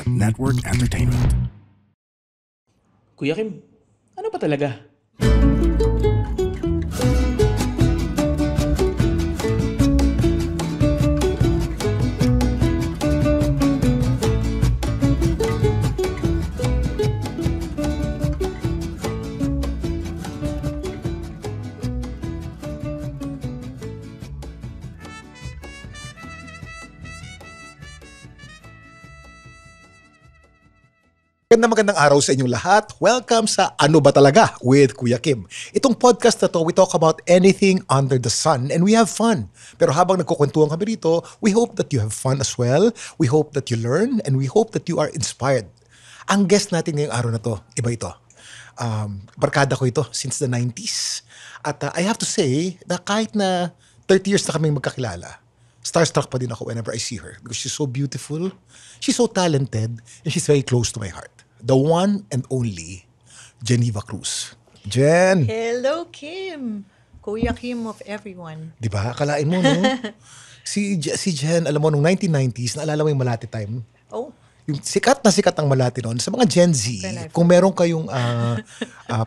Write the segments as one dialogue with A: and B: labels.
A: Network Entertainment.
B: Kuya Kim, ano ba talaga?
C: Magandang araw sa inyong lahat. Welcome sa Ano Ba Talaga with Kuya Kim. Itong podcast na to, we talk about anything under the sun and we have fun. Pero habang nagkukwentuhan kami rito, we hope that you have fun as well. We hope that you learn and we hope that you are inspired. Ang guest natin ngayong araw na to, iba ito. Barkada ko ito since the 90s. At I have to say na kahit na 30 years na kaming magkakilala, starstruck pa din ako whenever I see her because she's so beautiful, she's so talented, and she's very close to my heart. The one and only Geneva Cruz. Jen!
D: Hello, Kim! Kuya Kim of everyone.
C: Di ba? Akalain mo, no? si Jen, alam mo, nung 1990s, naalala mo yung Malate time?
D: Oh.
C: Yung sikat na sikat ang Malate noon. Sa mga Gen Z, kung meron kayong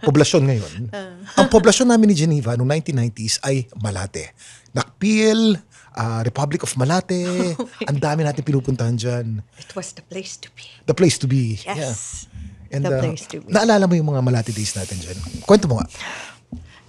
C: poblasyon ngayon, ang poblasyon namin ni Geneva nung 1990s ay Malate. Nakpil, Republic of Malate, ang dami natin pinupuntahan dyan.
D: It was the place to be.
C: The place to be.
D: Yes.
C: Yeah. And,
D: the place to be.
C: Naalala mo yung mga Malate days natin dyan? Kwento mo nga.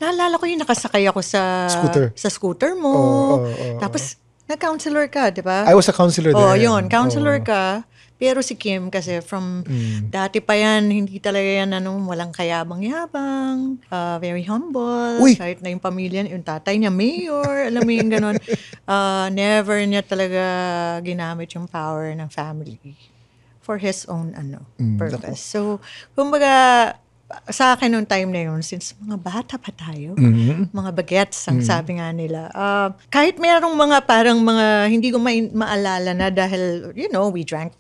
D: Naalala ko yung nakasakay ako sa scooter mo. Tapos, nag-counselor ka, di ba?
C: I was a counselor there.
D: Oh, yun. Counselor ka. Pero si Kim kasi from dati pa yan, hindi talaga yan walang kayabang-yabang, very humble.
C: Uy!
D: Kahit na yung pamilya, yung tatay niya mayor, alam mo yung ganun. Never niya talaga ginamit yung power ng family for his own purpose. So, kumbaga, sa akin nung time na yun, since mga bata pa tayo, mga bagets, ang sabi nga nila, kahit merong mga parang mga hindi ko maalala na dahil, we drank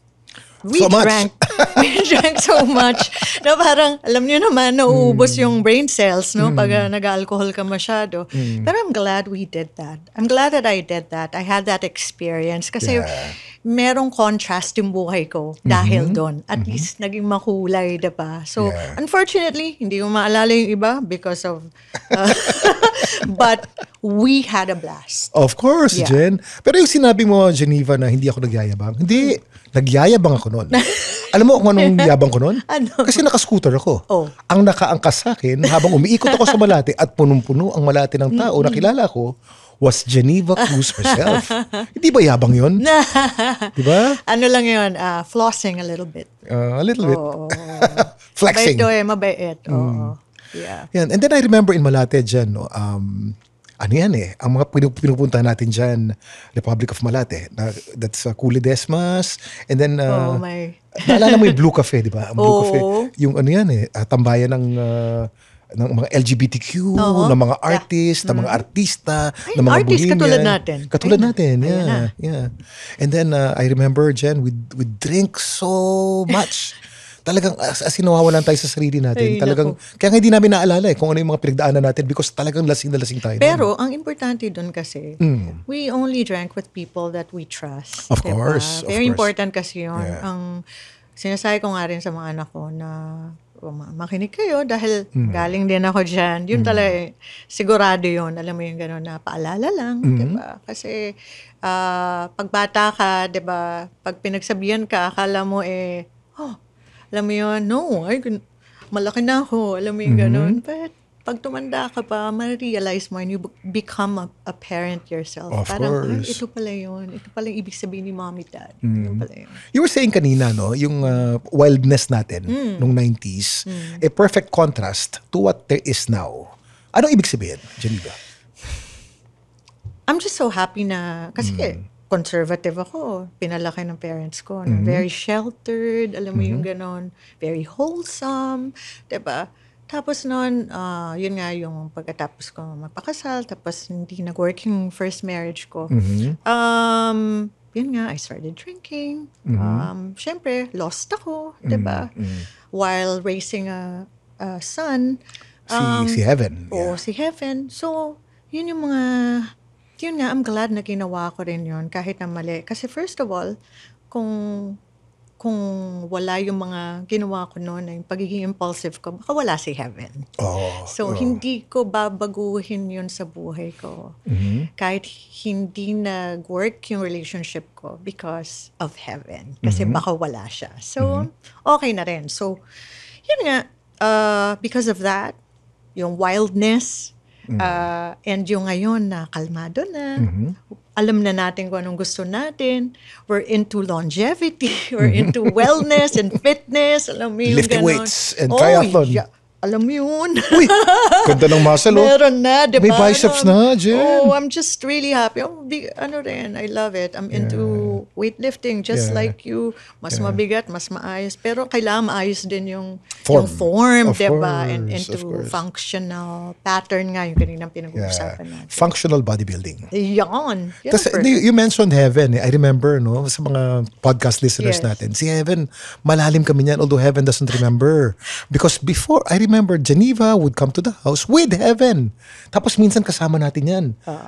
D: We drank so much na parang, alam niyo naman, nauubos yung brain cells, no? Pag nag-alcohol ka masyado. Pero I'm glad we did that. I'm glad that I did that. I had that experience. Kasi merong contrast yung buhay ko dahil doon. At least naging makulay, diba? So, unfortunately, hindi ko maalala yung iba because of... but we had a blast.
C: Of course, Jen. Pero yung sinabi mo, Geneva, na hindi ako nagyayabang. Hindi, nagyayabang ako noon. Alam mo kung anong yabang ko noon?
D: Ano?
C: Kasi nakascooter ako.
D: Oh.
C: Ang nakaangkas sa akin, habang umiikot ako sa Malate at punong-puno ang Malate ng tao na kilala ko, was Geneva Cruz herself. Hindi ba yabang yun? Di ba?
D: Ano lang yun, flossing a little bit.
C: A little bit. Flexing.
D: Mabait. Yeah.
C: Yan. And then I remember in Malate dyan, no, ano yan ang mga pinupuntahan natin dyan, Republic of Malate, that's Culi Desmas, and then, naalala mo yung Blue Cafe, di ba? Ang Blue Cafe, yung ano yan tambayan ng mga LGBTQ, ng mga artist, ng mga artista, ng mga
D: artist,
C: bohemian. Katulad natin. Yeah. And then, I remember, Jen, we drink so much. Talagang as in nawawalan tayo sa sarili natin. Talagang, kaya nga hindi namin naalala kung ano yung mga pinagdaanan natin because talagang lasing na lasing tayo.
D: Pero, ang importante dun kasi, we only drank with people that we trust.
C: Of course.
D: Very important kasi yun. Ang sinasabi ko nga rin sa mga anak ko na makinig kayo dahil galing din ako dyan. Yun talaga, sigurado yun. Alam mo yung gano'n na paalala lang. Diba? Kasi, pag bata ka, diba, pag pinagsabihan ka, akala mo alam mo yun, malaki na ako, alam mo yung ganun. But pag tumanda ka pa, ma-realize mo and you become a parent yourself.
C: Of
D: parang,
C: course.
D: ito pala yun. Ito pala yung ibig sabihin ni mommy, dad. Ito pala yun.
C: You were saying kanina, no, yung wildness natin nung 90s, a perfect contrast to what there is now. Anong ibig sabihin, Geneva?
D: I'm just so happy na, kasi conservative ako. Pinalaki ng parents ko. Very sheltered. Alam mo yung ganon. Very wholesome. Diba? Tapos noon, yun nga yung pagkatapos ko magpakasal. Tapos hindi nag-work yung first marriage ko. Yun nga, I started drinking. Siyempre, lost ako. Diba? While raising a son.
C: Si Heaven.
D: Oo, si Heaven. So, yun yung mga... I'm glad na ginawa ko rin yun kahit na mali. Kasi first of all, kung kung wala yung mga ginawa ko noon, yung pagiging impulsive ko, baka wala si heaven. So, hindi ko babaguhin yun sa buhay ko. Kahit hindi nag-work yung relationship ko because of heaven. Kasi baka wala siya. So, okay na rin. So, yun nga, because of that, yung wildness, and yung ngayon na kalmado na, alam na natin kung anong gusto natin. We're into longevity. We're into wellness and fitness. Alam mo yung
C: Lifting
D: ganon.
C: weights and triathlon.
D: Yeah. Alam mo yun.
C: Uy, ganda ng muscle,
D: Meron na, di ba?
C: May biceps na, Jen.
D: Oh, I'm just really happy. I love it. I'm into weightlifting just like you. Mas mabigat, mas maayos. Pero kailangan maayos din yung form,
C: Of
D: di ba? And
C: course,
D: into
C: of course.
D: functional pattern nga, yung kaninang pinag-uusapan natin.
C: Functional bodybuilding.
D: Yan.
C: Tas, you mentioned heaven. I remember, no, sa mga podcast listeners
D: Yes.
C: natin, si heaven, malalim kami niyan, although heaven doesn't remember. Because before, I remember Geneva would come to the house with heaven. Tapos minsan kasama natin yan.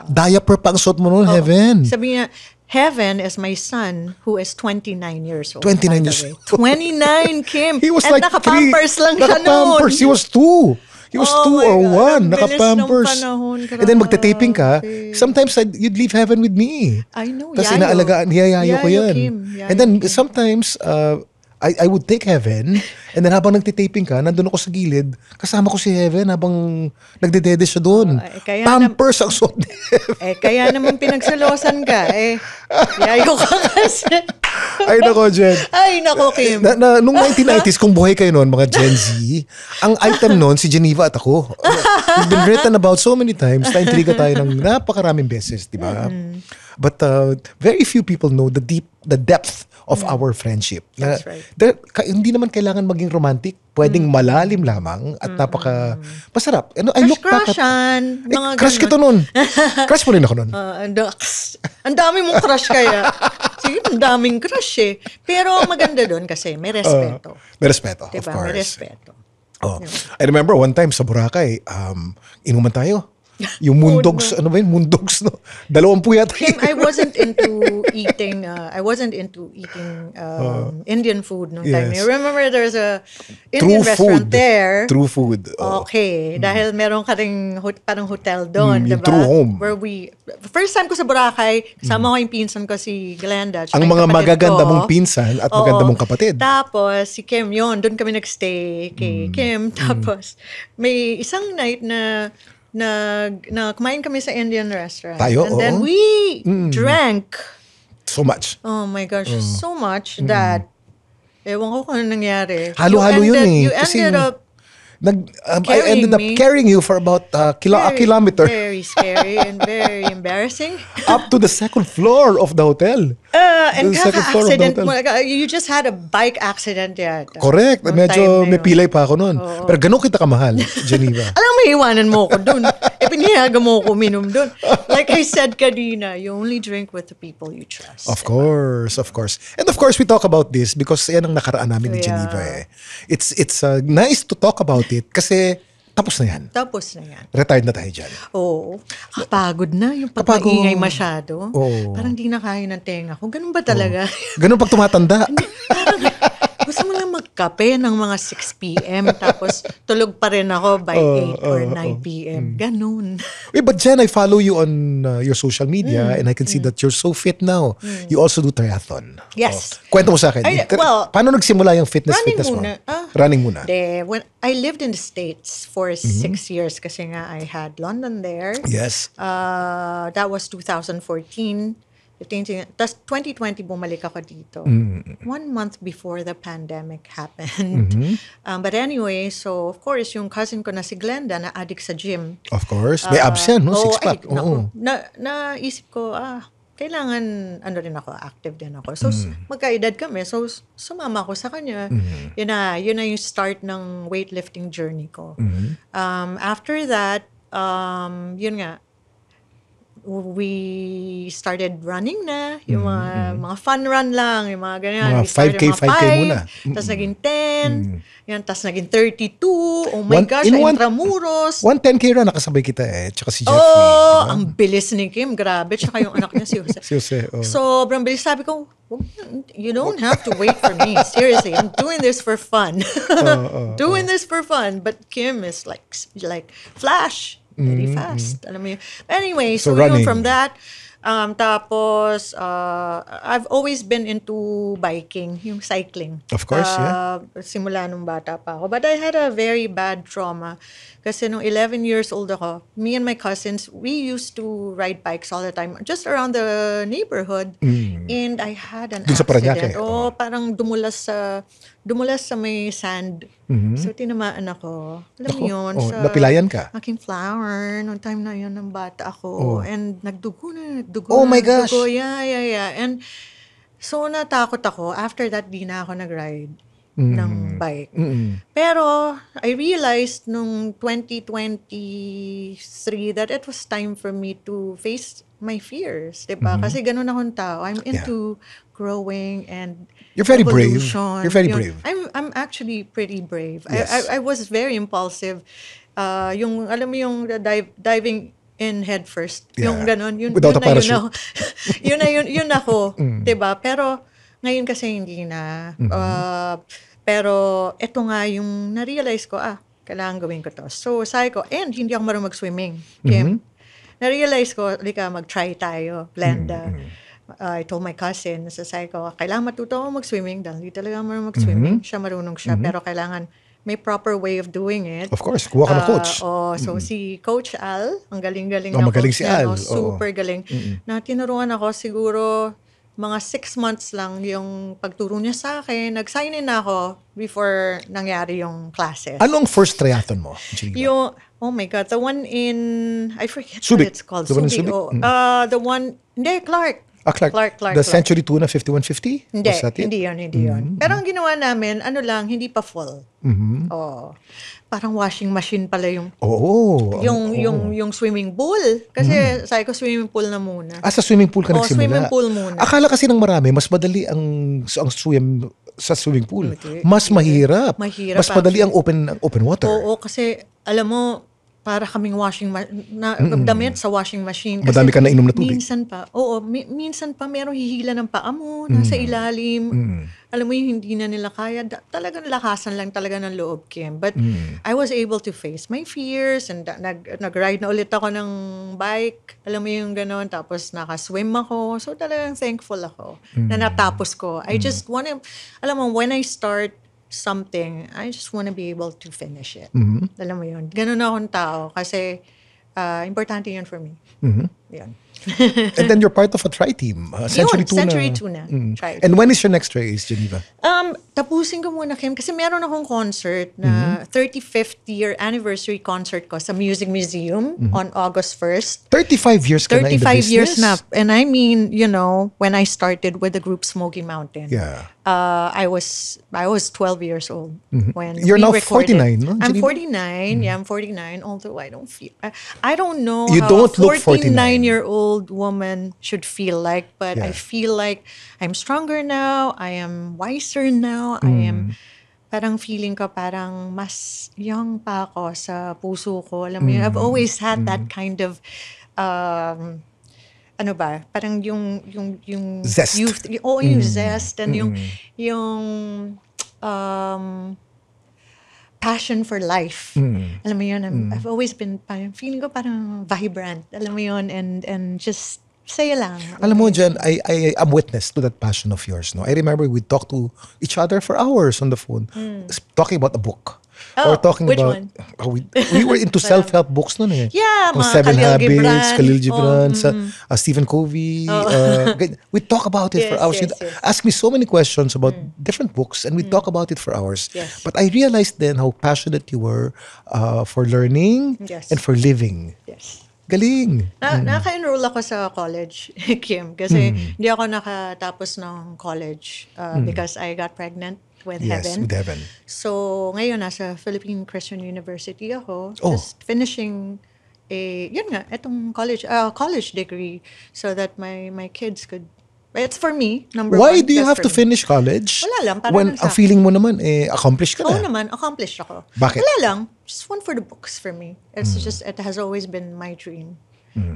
C: Diaper pa ang suot mo noon, heaven.
D: Sabi niya, heaven is my son who is 29 years old.
C: 29
D: by the
C: years
D: way.
C: old.
D: 29, Kim.
C: He was
D: And
C: like
D: naka-pampers lang siya noon.
C: Naka-pampers. He was 2. He was
D: Oh
C: 2
D: my
C: or
D: God,
C: 1.
D: ang bilis
C: Naka-pampers.
D: ng panahon,
C: And then magte-taping ka.
D: grabe.
C: Sometimes you'd leave heaven with me.
D: I know,
C: Tapos
D: yayo.
C: inaalagaan, hiyayayo ko
D: Yayo,
C: yan.
D: Kim. Yayo,
C: And then
D: Kim.
C: sometimes, I would take heaven, and then habang nagtitaping ka, nandun ako sa gilid, kasama ko si heaven habang nagdedede siya doon.
D: kaya
C: Pampers ang suot ni heaven.
D: Kaya naman pinagsalosan ka. Yayo ka kasi.
C: Ay nako, Jen.
D: Ay, nako, Kim.
C: Nung 1990s, kung buhay kayo noon, mga Gen Z, ang item noon, si Geneva at ako. It's been written about so many times, na-intriga tayo ng napakaraming beses, di ba? But very few people know the depth of our friendship.
D: That's right.
C: Hindi naman kailangan maging romantic. Pwedeng malalim lamang at masarap. I look back at...
D: Crush-crushan.
C: crush kita noon. Crush mo rin ako noon.
D: Ang dami mong crush kaya. Sige, ang daming crush eh. Pero ang maganda doon kasi may respeto.
C: May respeto, of
D: Diba?
C: course.
D: May respeto.
C: Oh. I remember one time sa Boracay, inuman tayo. Yung Moondogs, ano ba yun? Moondogs, no? 20 yata.
D: Kim, I wasn't into eating Indian food nung time.
C: Yes.
D: You remember there's a Indian
C: True
D: restaurant
C: food.
D: there.
C: True food.
D: Okay. Dahil meron ka ring parang hotel doon,
C: yung
D: diba?
C: true home.
D: Where first time ko sa Boracay, kasama ko yung pinsan ko si Glenda. tsaka
C: Ang
D: yung
C: mga
D: kapatid
C: magaganda
D: ko.
C: mong pinsan at maganda
D: Oo.
C: mong kapatid.
D: Tapos, si Kim yun. Doon kami nagstay kay Kim. Tapos, may isang night na kumain kami sa Indian restaurant.
C: Tayo,
D: And then
C: oo.
D: we drank,
C: So much.
D: oh my gosh, so much that, ewan ko kung ano nangyari.
C: Halo-halo yun eh.
D: You
C: Kasi
D: ended up
C: I ended up
D: me.
C: carrying you for about a kilometer
D: very scary and very embarrassing.
C: up to the second floor of the hotel.
D: And
C: The second floor of the
D: kaka-accident,
C: hotel.
D: you just had a bike accident yata.
C: Correct.
D: Nung
C: Medyo
D: time na
C: may
D: yun.
C: pilay pa ako noon. Pero ganun kita kamahal, Geneva.
D: Alam mo, iwanan mo ko dun. Pinihaga mo ko uminom dun. Like I said kanina, you only drink with the people you trust.
C: Of course, of course. And of course, we talk about this because yan ang nakaraan namin ni
D: Yeah.
C: Geneva eh. It's nice to talk about it kasi tapos na yan.
D: Tapos na yan.
C: Retired na tayo dyan.
D: Oo. Kapagod na. Yung pag
C: Kapagod.
D: maingay masyado.
C: Oo.
D: Parang di na kaya ng tenga ko. Ganun ba talaga?
C: Ganun pag tumatanda.
D: Gusto mo lang magkape ng mga 6 p.m. tapos tulog pa rin ako by 8 or 9 p.m. Ganun.
C: Wait, but Jen, I follow you on your social media and I can see that you're so fit now. You also do triathlon.
D: Yes.
C: Kwento mo sa akin.
D: Ay, well,
C: paano nagsimula yung
D: running
C: fitness mo?
D: muna.
C: Running muna.
D: When I lived in the States for 6 years kasi nga I had London there.
C: Yes.
D: That was 2014. Tapos 2020 bumalik ako dito. 1 month before the pandemic happened. But anyway, so of course, yung cousin ko na si Glenda na addict sa gym.
C: Of course. May abs yan, no? Six-pack. Oo.
D: Naisip ko, kailangan, rin ako, active din ako. So, magkaedad kami. So, sumama ako sa kanya. Yun na yung start ng weightlifting journey ko. After that, yun nga, we started running na, yung mga fun run lang, yung mga ganyan.
C: Mga
D: We started
C: 5K muna.
D: Tapos naging 10, yan, tapos naging 32. Oh my gosh, Intramuros.
C: 110K run, nakasabay kita tsaka si Jeffrey.
D: Oh, ang bilis ni Kim, grabe. Tsaka yung anak niya, si Jose.
C: Si Jose,
D: Sobrang bilis. Sabi ko, you don't have to wait for me. Seriously, I'm doing this for fun. Doing this for fun. But Kim is like Flash. Very fast. Alam mo yun. Anyway, so yun, from that, tapos, I've always been into biking, yung cycling.
C: Of course, yeah.
D: Simula nung bata pa ako. But I had a very bad trauma. Kasi nung 11 years old ako, me and my cousins, we used to ride bikes all the time, just around the neighborhood. And I had an
C: Dun sa
D: accident.
C: Parañaque.
D: Parang dumulas sa may sand. So, tinamaan ako. Alam mo yun, sa
C: napilayan ka?
D: aking flower. Noong time na yun, ng bata ako. And nagdugo.
C: Oh my gosh.
D: Nagdugo. Yeah. And so, natakot ako. After that, di na ako nag-ride ng bike. Pero, I realized nung 2023 that it was time for me to face my fears. Diba? Kasi ganun akong tao. I'm into growing and
C: You're very
D: evolution.
C: brave. You're very brave.
D: I'm actually pretty brave.
C: Yes.
D: I was very impulsive. Yung alam mo yung diving in head first.
C: Yeah.
D: Yung ganon.
C: Without a parachute.
D: Yun ako. 'Di ba? Pero ngayon kasi hindi na. Pero ito nga yung na-realize ko, kailangan gawin ko to. So sabi ko, and hindi ako marunong mag-swimming. Kim. Na-realize ko, lika mag-try tayo, Glenda. I told my cousin, sabi ko, kailangan matuto ako mag-swimming dahil hindi talaga marunong mag-swimming. Siya marunong siya, pero kailangan may proper way of doing it.
C: Of course, kuha ka ng coach.
D: So si Coach Al, ang galing-galing
C: Oh,
D: na
C: magaling
D: coach
C: si
D: niya,
C: Al.
D: super galing. Na tinuruan ako siguro mga 6 months lang yung pagturo niya sa akin. Nag-sign in ako before nangyari yung classes.
C: Anong first triathlon mo, Geneva?
D: Yung, oh my God, the one in, I forget
C: Subic.
D: what it's called.
C: The one in Subic?
D: The one, hindi, Clark.
C: Clark.
D: Clark.
C: The Century Tuna 5150?
D: Hindi,
C: Was that it?
D: hindi yun. Pero ang ginawa namin, hindi pa full. Oh, parang washing machine pala yung yung swimming pool. Kasi sabi ko swimming pool na muna.
C: Sa swimming pool ka nagsimula?
D: Swimming pool muna.
C: Akala kasi ng marami, mas madali ang swim sa swimming pool. Mas mahirap. Mas madali ang open water.
D: Oo, kasi alam mo, para kaming damit sa washing machine. Kasi
C: madami ka na inom na tubig.
D: Minsan pa merong hihila ng paa mo, nasa ilalim. Alam mo yung hindi na nila kaya. Talagang lakasan lang talaga ng loob, Kim. But I was able to face my fears and nag-ride na ulit ako ng bike. Alam mo yung gano'n. Tapos nakaswim ako. So talagang thankful ako na natapos ko. I just wanna, alam mo, when I start something, I just want to be able to finish it. Alam mo yun. Ganun akong tao kasi importante yun for me. Yun.
C: And then you're part of a tri-team. Century Tuna.
D: Century Tuna. Tri-team.
C: And when is your next race, Geneva?
D: Tapusin ko muna, Kim, kasi meron akong concert na 35th year anniversary concert ko sa Music Museum on August 1st.
C: 35 years ka na in the
D: 35
C: business?
D: years na. And I mean, when I started with the group Smoky Mountain.
C: Yeah.
D: I was 12 years old when
C: You're
D: we
C: now
D: recorded.
C: 49, no,
D: I'm
C: Geneva?
D: 49. Yeah, I'm 49. Although I don't feel, I don't know
C: You
D: how
C: don't
D: a
C: look 49.
D: 49-year-old woman should feel like, but I
C: Yeah.
D: feel like I'm stronger now. I am wiser now. I am, parang feeling ko parang mas young pa ako sa puso ko. Alam mo yun, I've always had that kind of, ano ba, parang yung
C: Zest.
D: youth, yung zest and yung passion for life. Alam mo yun, I've always been, parang feeling ko parang vibrant. Alam mo yun, and just saya lang.
C: Alam mo, Jen, I'm witness to that passion of yours. No, I remember we talked to each other for hours on the phone, talking about a book.
D: Oh,
C: or talking
D: which
C: about
D: one?
C: We were into self-help books noon eh.
D: Yeah,
C: Mga
D: mga
C: Seven
D: Khalil
C: Habits,
D: Gibran.
C: Khalil Gibran, Stephen Covey. We talk about it for
D: Yes,
C: hours.
D: yes,
C: You'd
D: yes.
C: ask me so many questions about different books and we talk about it for hours.
D: Yes.
C: But I realized then how passionate you were for learning
D: Yes.
C: and for living.
D: Yes.
C: Galing.
D: Naka-enroll ako sa college, Kim, kasi hindi ako nakatapos ng college because I got pregnant with
C: Yes,
D: Heaven.
C: with Heaven.
D: So, ngayon, nasa Philippine Christian University ako,
C: Oh.
D: just finishing yun nga, itong college degree so that my kids could, it's for me, number
C: Why
D: one.
C: do you
D: that's
C: have to
D: for me.
C: finish college?
D: Wala lang, para
C: When
D: lang sa
C: ang feeling mo naman, accomplished ka
D: Oo
C: na.
D: naman, accomplished ako.
C: Bakit?
D: Wala lang, just one for the books for me. It's just, it has always been my dream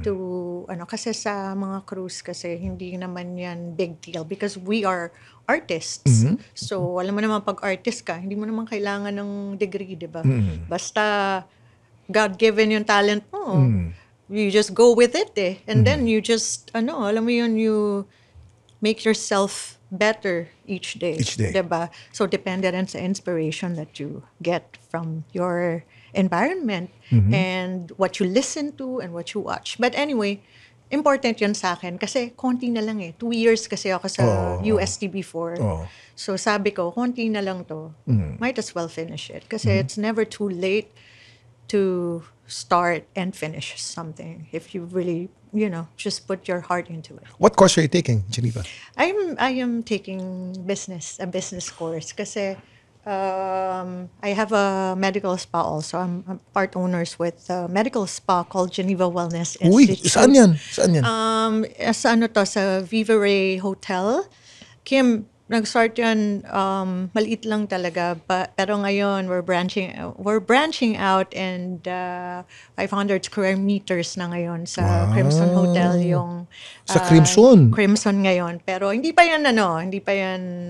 D: to, kasi sa mga cruise kasi, hindi naman yan big deal because we are artists. So, alam mo naman, pag artist ka, hindi mo naman kailangan ng degree, di ba? Basta, God-given yung talent mo. You just go with it And then you just, alam mo yun, you make yourself better each day.
C: Each day.
D: Diba? So, depende rin sa inspiration that you get from your environment and what you listen to and what you watch. But anyway, important yun sa akin kasi konti na lang 2 years kasi ako sa UST before. So sabi ko, konti na lang to. Might as well finish it kasi it's never too late to start and finish something if you really, just put your heart into it.
C: What course are you taking, Geneva?
D: I am taking a business course kasi I have a medical spa also. I'm part owners with a medical spa called Geneva Wellness Institute.
C: Saan yan?
D: Sa Viva Ray Hotel. Kim, nag-start yan, maliit lang talaga. Pero ngayon, we're branching out and 500 square meters na ngayon sa Crimson Hotel yung
C: Sa Crimson?
D: Crimson ngayon. Pero hindi pa yan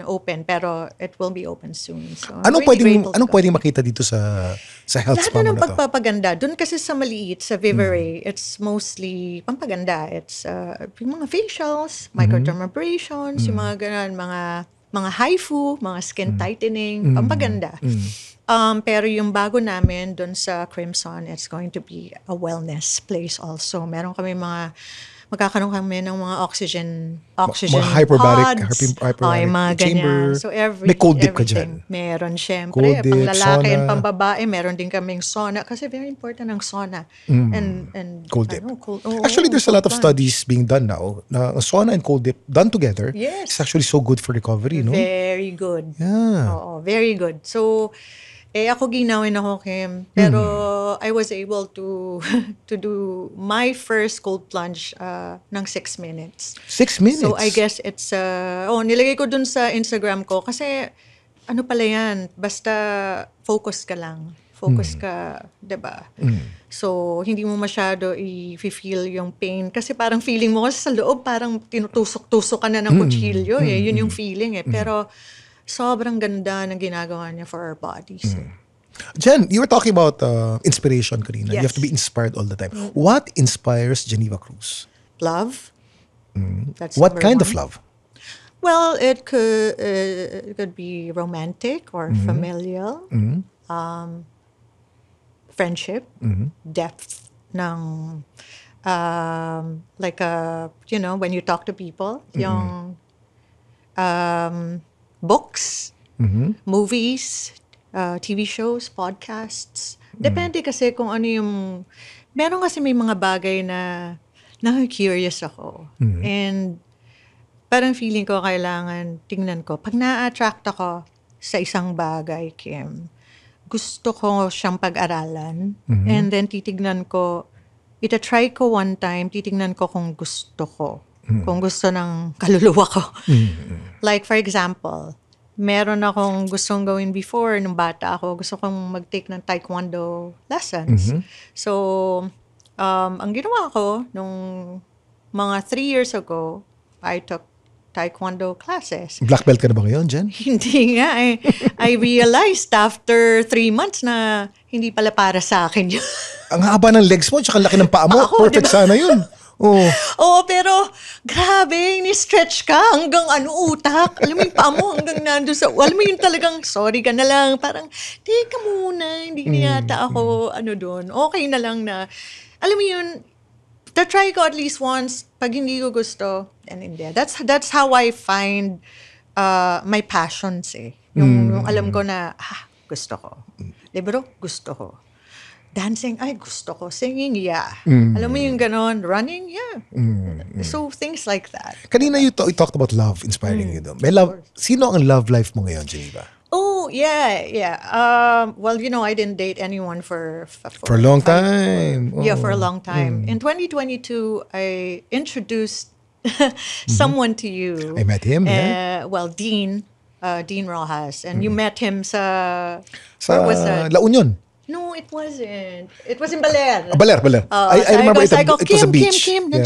D: open. Pero it will be open soon. So,
C: Anong pwedeng makita dito sa health
D: lahat
C: spa mo
D: na ng
C: na to?
D: pagpapaganda. Doon kasi sa maliit, sa Viva Ray, it's mostly pampaganda. It's yung mga facials, microdermabrasions, yung mga ganun, mga HIFU, mga skin tightening, pampaganda. Pero yung bago namin doon sa Crimson, it's going to be a wellness place also. Magkakaroon kami ng mga oxygen
C: mga hyperbaric,
D: pods.
C: hyperbaric
D: Mga
C: chamber.
D: ganyan. So
C: May cold dip ka
D: everything.
C: dyan?
D: Meron syempre.
C: Cold dip,
D: Pang lalaki and
C: sauna.
D: pang babae, meron din kaming sauna. Kasi very important ang sauna. And
C: Cold dip.
D: Oo,
C: Actually, there's a lot of
D: cold
C: studies being done now na sauna and cold dip done together.
D: Yes.
C: It's actually so good for recovery, no?
D: Very good.
C: Yeah.
D: Oo, very good. So, ako ginawin ako, Kim. Pero I was able to do my first cold plunge ng 6 minutes.
C: 6 minutes?
D: So, I guess it's, nilagay ko dun sa Instagram ko kasi, pala yan, basta focus ka lang. Focus ka, diba? So, hindi mo masyado i-feel yung pain. Kasi parang feeling mo kasi sa loob, parang tinutusok-tusok ka na ng kutsilyo. Yun yung feeling Pero, sobrang ganda ng ginagawa niya for our bodies.
C: Jen, you were talking about inspiration kanina. You
D: Yes.
C: have to be inspired all the time. What inspires Geneva Cruz?
D: Love. That's
C: What
D: number
C: kind
D: one.
C: of love?
D: Well, it could be romantic or familial. Friendship. Depth ng like when you talk to people, yung books, movies, TV shows, podcasts. Depende kasi kung ano yung... Meron kasi may mga bagay na curious ako. And parang feeling ko kailangan tingnan ko. Pag na-attract ako sa isang bagay, Kim, gusto ko siyang pag-aralan. And then titignan ko, ita-try ko one time, titignan ko kung gusto ko. Kung gusto ng kaluluwa ko. Like for example, meron akong gustong gawin before nung bata ako. Gusto kong mag-take ng taekwondo lessons. So, ang ginawa ko nung mga 3 years ago, I took taekwondo classes.
C: Black belt ka na ba ngayon, Jen?
D: Hindi nga. I realized after 3 months na hindi pala para sa akin yun.
C: Ang haba ng legs mo, tsaka laki ng paa mo.
D: Ako,
C: Perfect
D: diba?
C: sana yun. Oh.
D: Oo, pero grabe, ni-stretch ka hanggang utak. Alam mo yung paa mo hanggang nandun sa, alam mo yung talagang, sorry ka na lang. Parang, teka muna, hindi na yata ako, doon. Okay na lang na, alam mo yun, try ko at least once. Pag hindi ko gusto, and hindi. That's how I find my passions Yung alam ko na, gusto ko. Libro, gusto ko. Dancing, ay gusto ko. Singing, yeah. Alam mo yung ganon. Running, yeah. So, things like that.
C: Kanina you talked about love inspiring you. May love. Sino ang love life mo ngayon, Geneva?
D: Oh, No, yeah. Well, I didn't date anyone for
C: For a long
D: 5
C: time.
D: Yeah, for a
C: Oh.
D: long time. In 2022, I introduced someone to you.
C: I met him, yeah.
D: Well, Dean Rojas, and you met him
C: Sa
D: where was that?
C: La Union.
D: No, it wasn't. It was in Baler.
C: Baler. I remember it was a beach.
D: Kim,
C: Yeah.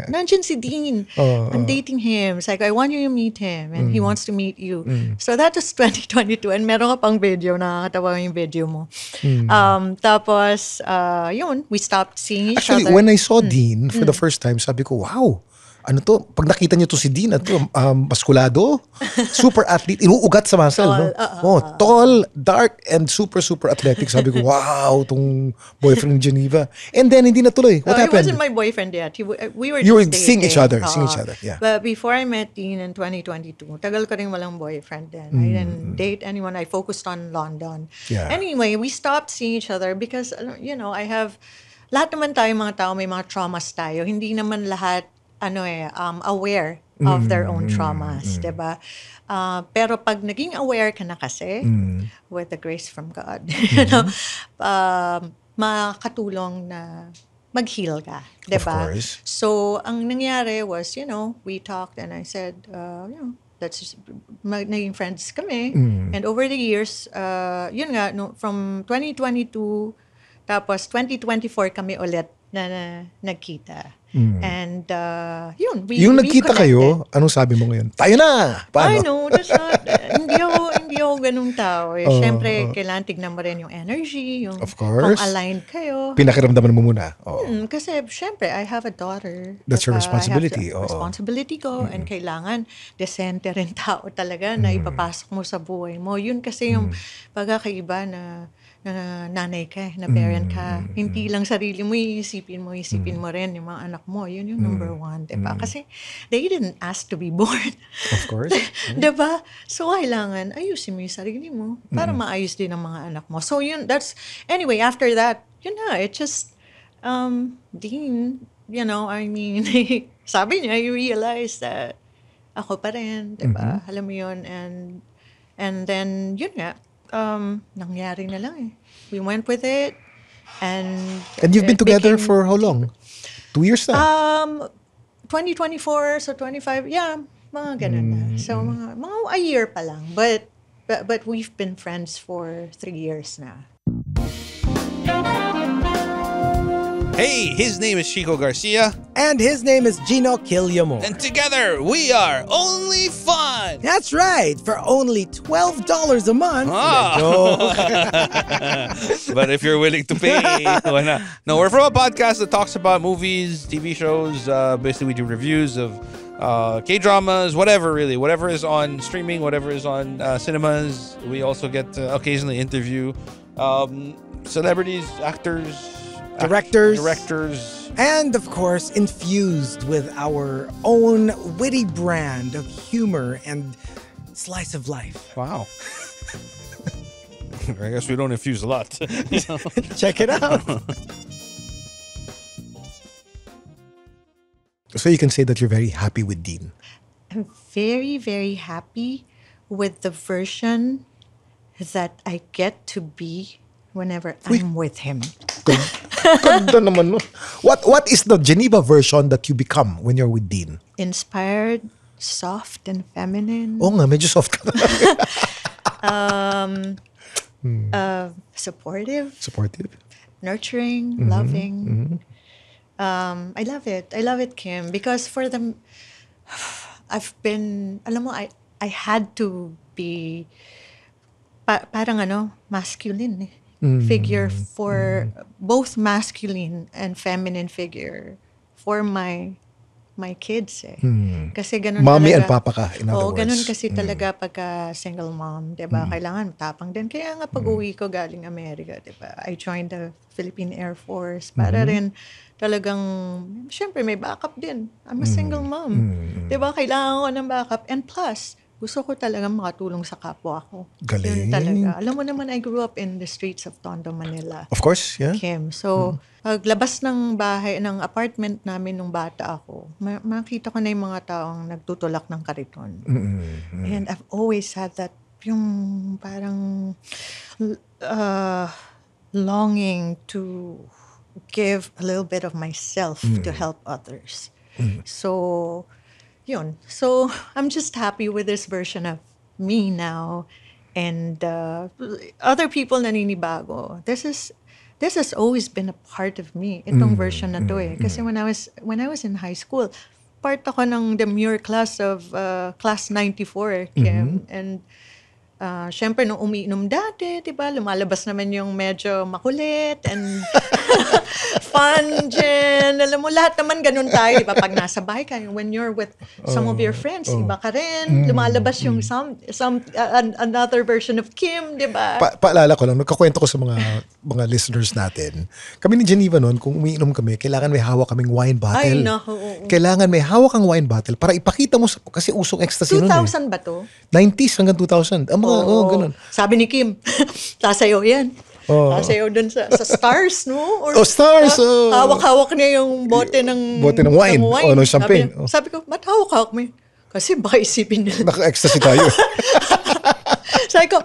D: nandiyan si Dean. I'm dating him. It's like, I want you to meet him, and he wants to meet you. So that was 2022, and meron ka pang video, nakakatawa yung video mo. Tapos, we stopped seeing each
C: Actually,
D: other.
C: when I saw Dean for the first time, sabi ko, wow, ano to? Pag nakita niyo to si Dean, maskulado, super athlete, inuugat sa muscle, no? Tall, dark, and super athletic. Sabi ko, wow, tong boyfriend in Geneva. And then, hindi natuloy. What
D: He
C: happened?
D: wasn't my boyfriend yet. We were
C: You were
D: just
C: seeing each
D: dating.
C: other, yeah.
D: But before I met Dean in 2022, tagal ko rin walang boyfriend then. I didn't date anyone. I focused on London.
C: Yeah.
D: Anyway, we stopped seeing each other because, I have, lahat naman tayo mga tao, may mga traumas tayo. Hindi naman lahat, aware of their own traumas, diba? Pero pag naging aware ka na kasi, with the grace from God, makakatulong na mag-heal ka, diba?
C: course.
D: So, ang nangyari was, we talked and I said, let's just, naging friends kami. And over the years, yun nga, from 2022, tapos 2024 kami ulit na nagkita. And we
C: Yung nagkita
D: reconnected.
C: kayo, anong sabi mo ngayon? Tayo na!
D: I
C: Paano?
D: know, that's not, hindi ako ganung tao. Siyempre, kailangan tignan mo rin yung energy, yung
C: Of course.
D: kung aligned kayo.
C: Pinakiramdaman mo muna. Oo.
D: Kasi, siyempre, I have a daughter.
C: That's your
D: Diba?
C: responsibility.
D: I have
C: Oo.
D: responsibility ko and kailangan decente rin tao talaga na ipapasok mo sa buhay mo. Yun kasi yung pagkakaiba na nanay ka, na parent ka. Hindi lang sarili mo, isipin mo rin yung mga anak mo. Yun yung number one, diba? Kasi they didn't ask to be born.
C: Of course.
D: Diba? So, kailangan ayusin mo yung sarili mo para maayos din ang mga anak mo. So, anyway, after that, it just, Dean, sabi niya, you realize that ako pa rin, diba? Alam mo yun, and then, yun nga, nangyari na lang eh. We went with it, and
C: And you've been
D: it
C: together
D: became-
C: for how long? 2 years na?
D: 2024, so 25, yeah, mga ganun na. So, mga a year pa lang. But we've been friends for 3 years na.
B: Hey, his name is Chico Garcia,
A: And his name is Gino Killiamore.
B: and together we are Only Fun.
A: That's right, for only $12 a month.
B: Ah. But if you're willing to pay, why not? No, we're from a podcast that talks about movies, TV shows. Basically, we do reviews of K-dramas, whatever is on streaming, whatever is on cinemas. We also get to occasionally interview celebrities, actors, directors.
A: And of course, infused with our own witty brand of humor and slice of life.
B: Wow. I guess we don't infuse a lot.
A: Check it out.
C: So you can say that you're very happy with Dean.
D: I'm very, very happy with the version that I get to be whenever I'm with him.
C: Ganda naman, no? What is the Geneva version that you become when you're with Dean?
D: Inspired, soft and feminine,
C: Oo nga, medyo soft ka na.
D: supportive, nurturing, loving. I love it. I love it, Kim, because for them, I've been, alam mo, I had to be parang masculine figure for both masculine and feminine figure for my kids eh. Kasi ganun
C: Mommy and
D: talaga.
C: papa ka, in other
D: Oo, ganun
C: words.
D: kasi talaga pagka single mom, 'di ba? Kailangan tapang din. Kaya nga pag-uwi ko galing Amerika, 'di ba? I joined the Philippine Air Force para rin talagang syempre may backup din. I'm a single mom. 'Di ba? Kailangan ko ng backup, and plus gusto ko talaga makatulong sa kapwa ko.
C: Galing.
D: Yun talaga. Alam mo naman, I grew up in the streets of Tondo, Manila.
C: Of course, yeah.
D: Kim. So, paglabas ng bahay, ng apartment namin nung bata ako, makita ko na yung mga taong nagtutulak ng kariton. And I've always had that yung parang longing to give a little bit of myself to help others. So, yun. So, I'm just happy with this version of me now. And other people naninibago. This has always been a part of me. Itong version na to eh. Kasi when I was in high school, part ako ng demure class of class 94, Kim. And syempre, nung umiinom dati, diba, lumalabas naman yung medyo makulit and fun dyan. Alam mo, lahat naman ganun tayo, diba? Pag nasa bahay ka, when you're with some of your friends, iba ka rin. Lumalabas yung another version of Kim, diba?
C: Paalala ko lang, nagkakwento ko sa mga listeners natin. Kami ni Geneva noon, kung umiinom kami, kailangan may hawak kaming wine bottle.
D: Ay, naku.
C: Kailangan may hawak kang wine bottle para ipakita mo, kasi usong ecstasy noon
D: 2000 ba to?
C: 90s hanggang 2000. Ganun.
D: Sabi ni Kim, sasayaw yan. Sasayaw dun sa stars, no?
C: Stars!
D: Hawak-hawak niya yung bote ng
C: wine. Ng champagne.
D: Sabi ko, ba't hawak-hawak mo yun? Kasi baka isipin nila.
C: Naka-ecstasy tayo.
D: Sabi ko,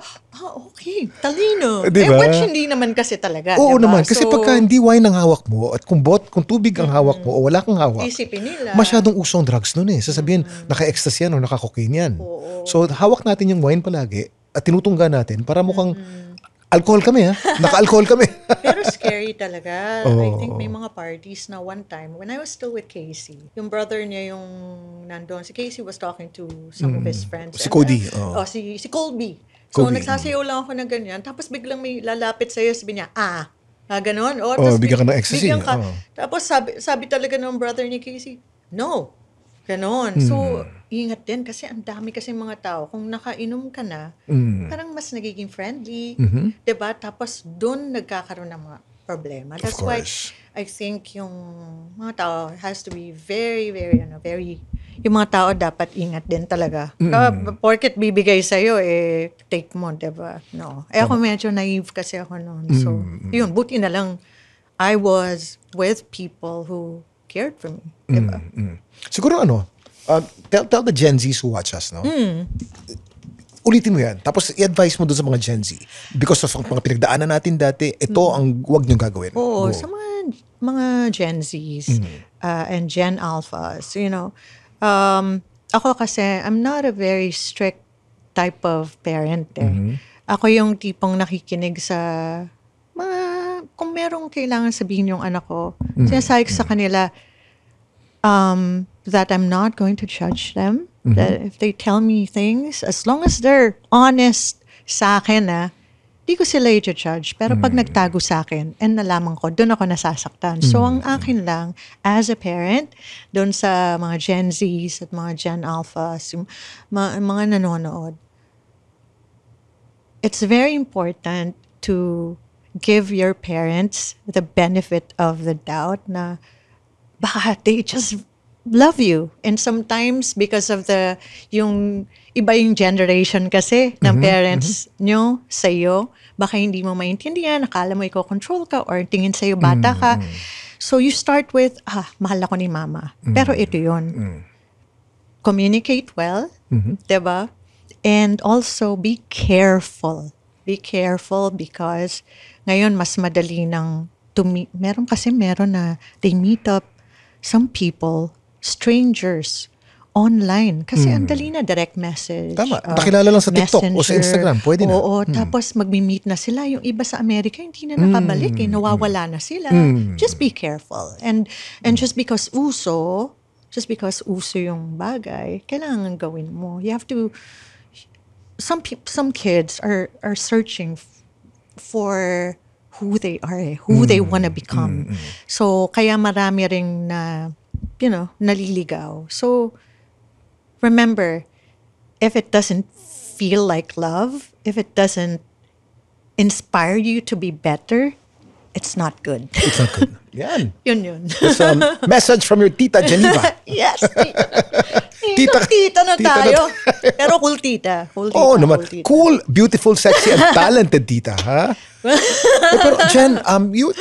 D: okay, talino.
C: Diba?
D: Which hindi naman kasi talaga.
C: Oo
D: diba?
C: naman. Kasi pagka hindi wine ang hawak mo, at kung tubig ang hawak mo, o wala kang hawak,
D: isipin nila.
C: masyadong usong drugs nun eh. Sasabihin, naka-ecstasy yan o naka-cocaine yan. So, hawak natin yung wine palagi at tinutungga natin para mukhang alcohol kami ha. Naka-alcohol kami.
D: Pero scary talaga. I think may mga parties na one time, when I was still with Casey, yung brother niya yung nandun. Si Casey was talking to some of his friends.
C: Si Cody.
D: Si Colby. So, nagsasayaw lang ako ng ganyan. Tapos biglang may lalapit sa'yo, sabi niya, ganon. Tapos
C: bigyan ka ng ecstasy.
D: Tapos sabi talaga ng brother ni Casey, no. Ganon. So, ingat din kasi ang dami kasi mga tao. Kung nakainom ka na, parang mas nagiging friendly. Diba? Tapos doon nagkakaroon ng mga problema. That's why I think yung mga tao has to be very, very, yung mga tao dapat ingat din talaga. Porket bibigay sa'yo, take mo, diba? No. Ako medyo naive kasi ako noon. So, yun, buti na lang I was with people who cared for me. Diba?
C: Siguro tell the Gen Zs who watch us, no? Ulitin mo yan. Tapos i-advise mo doon sa mga Gen Z. Because of mga pinagdaanan natin dati, ito ang huwag niyong gagawin.
D: Oo, sa mga Gen Zs and Gen Alphas, ako kasi, I'm not a very strict type of parent. Ako yung tipong nakikinig sa kung merong kailangan sabihin yung anak ko, sinasabi ko sa kanila, that I'm not going to judge them. That if they tell me things, as long as they're honest sa akin, di ko sila i-judge. Pero pag nagtago sa akin, and nalaman ko, doon ako nasasaktan. So, ang akin lang, as a parent, doon sa mga Gen Zs at mga Gen Alphas, mga nanonood, it's very important to give your parents the benefit of the doubt na baka they just love you. And sometimes, because of yung iba yung generation kasi ng parents nyo sa'yo, baka hindi mo maintindihan, akala mo i-control ka or tingin sa'yo bata ka. So you start with, mahal ako ni mama. Pero ito yun. Communicate well, diba? And also be careful. Be careful because ngayon mas madali ng meron na they meet up some people, strangers, online. Kasi ang dali na direct message.
C: Tama. Nakilala lang sa TikTok o sa Instagram. Pwede na.
D: Oo. Tapos magmi-meet na sila. Yung iba sa Amerika, hindi na nakabalik. Nawawala na sila. Just be careful. And just because uso yung bagay, kailangan gawin mo. You have to, some kids are searching for who they are, who they want to become. So, kaya marami ring naliligaw. So, remember, if it doesn't feel like love, if it doesn't inspire you to be better, it's not good.
C: It's not good. Yan.
D: Yun.
C: That's a message from your Tita Geneva.
D: Yes, tita na tayo. Pero cool tita.
C: Oo naman. Cool, beautiful, sexy, and talented tita, ha? Pero Jen,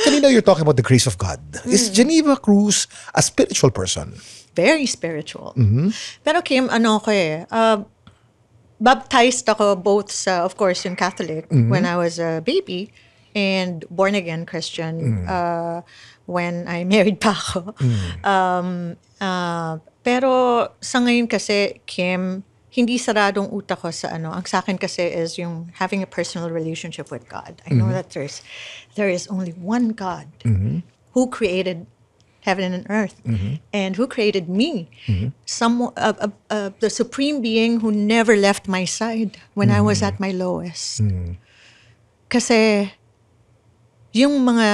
C: kanina you're talking about the grace of God. Is Geneva Cruz a spiritual person?
D: Very spiritual. Pero Kim, baptized ako both sa, of course, yung Catholic when I was a baby and born again Christian when I married pa ako. Pero sa ngayon kasi, Kim, hindi saradong utak ko sa ano. Ang sa akin kasi is yung having a personal relationship with God. I know that there is only one God who created heaven and earth, and who created me, the supreme being who never left my side when I was at my lowest. Kasi yung mga